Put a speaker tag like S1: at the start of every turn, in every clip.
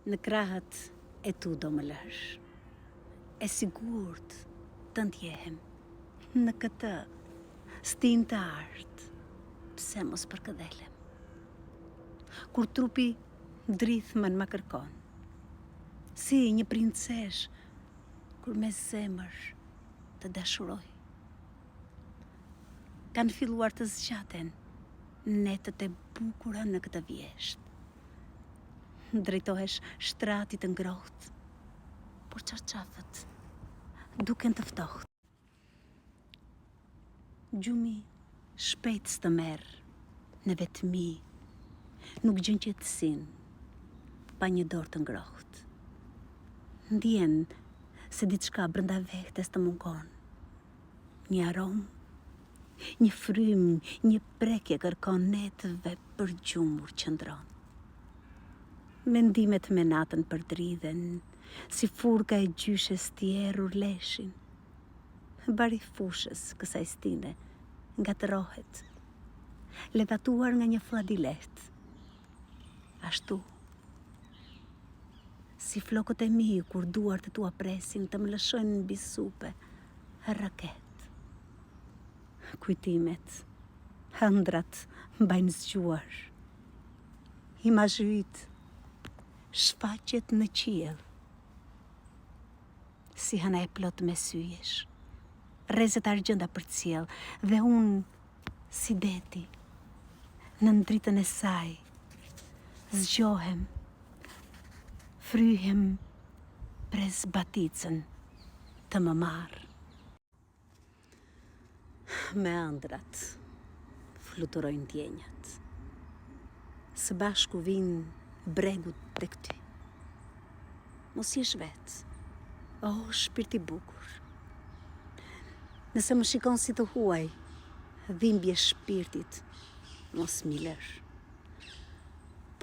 S1: Në krahët e tu do më lësh. E sigurt të ndjehem në këtë stin të artë, pse mos përkëdhelem. Kur trupi drithmën më kërkon, si një princesh kur me zemër të dashuroj. Kanë filluar të zgjaten netët e bukura në këtë vjesht. Drejtohesh shtratit të ngrohtë, por çarçafët duken të ftohtë. Gjumi shpejt s'të merr në vetmi, nuk gjen qetësinë pa një dorë të ngrohtë. Ndjen se diçka brenda vetes të mungon. Një aromë, një frym, një prekje kërkon netëve për gjumur qëndron. Mendimet me natën përdridhen, si furka e gjyshes tjerur leshin. Bari fushës kësaj stine ngatërohet, levatuar nga një fladilet. Ashtu, si flokët e mi kur duart e tua presin të më lëshojnë mbi supe, raket. Kujtimet, hëndrat mbajnë zgjuar. Imazhyt shfaqet në qiell. Si hëna e plot me syjesh, rrezet argjenda përcjell, dhe unë si deti, në ndritën e saj, zgjohem, fryhem prez baticën të më marrë. Me ëndrat fluturojnë ndjenjat. Së bashku vinë bregut tek ty. Mos jesh vetë, o shpirti bukur. Nëse më shikon si të huaj, dhimbje shpirtit, mos mi lësh.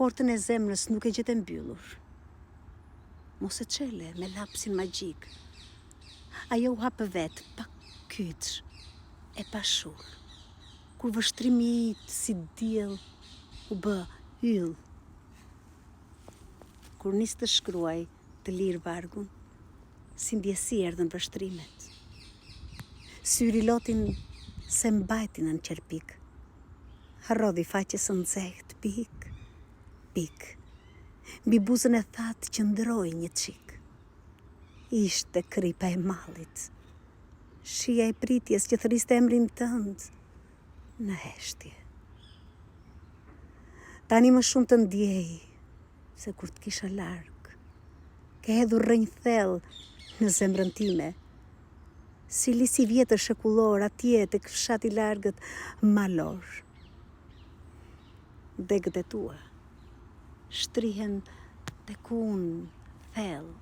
S1: Portën e zemrës nuk e gjet e mbyllur. Mos e çele me lapsin magjik. Ajo u hap vetë, pa kyç e pa shull. Kur vështrimi i si diell u bë yll. Kur nis të shkruaj të lirë vargun, si ndjesi erdhën vështrimet. Syri lotin se mbajtin në qerpik. Harrodhi faqes së nxehtë, pik, pik. Mbi buzën e thatë qëndroi një çik. Ishte kripa e mallit. Shija e pritjes që thëriste emrin tënd në heshtje. Tani më shumë të ndjej se kur të kisha larg, ke hedhur rrënjë thellë në zemrën time, si lisi vjetër shekullor atje tek fshati i largët malor. Degët e tua shtrihen tek unë thellë,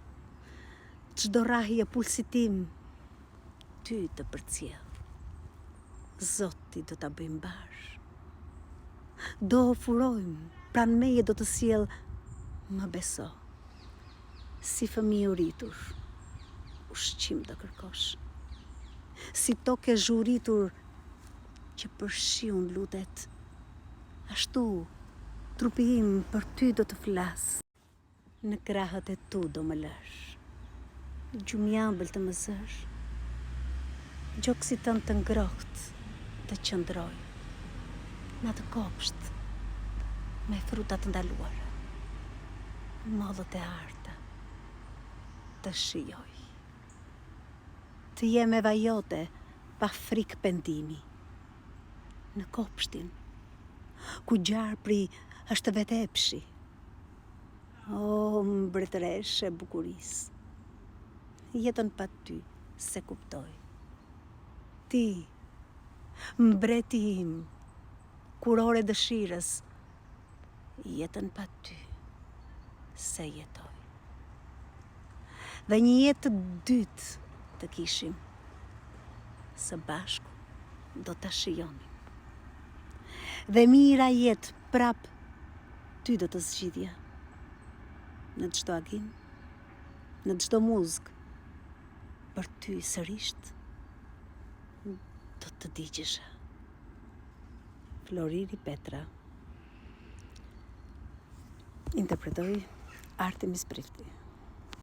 S1: çdo rrahje pulsit tim ty të përcjell. Zoti do ta bëjmë bash. Do furojmë, pran meje do të sjell, më beso. Si fëmijë u rritur, ushqim do kërkosh. Si tokë e zhuritur që për shiun lutet, ashtu trupi im për ty do të flas. Në krahët e tu do më lësh. Gjumjambël të më zësh. Gjokësi tënd të ngrohtë të qëndroj në atë kopsht me fruta të ndaluara, mollët e arta të shijoj. Të jem eva jote pa frikë pendimi, në kopshtin ku gjarpri është vetë epshi. O mbretëreshe e bukurisë, jetën pa ty se kuptoj. Ti, mbreti im, kurore dëshirës, jetën pa ty se jetoj. Dhe një jetë të dytë të kishim, së bashku do të shijonim. Dhe mira jetë prap ty do të zgjidhja. Në çdo agim, në çdo muzikë, për ty sërisht do të digjesha. Floriri Petra. Interpretoi Artemis Prifti.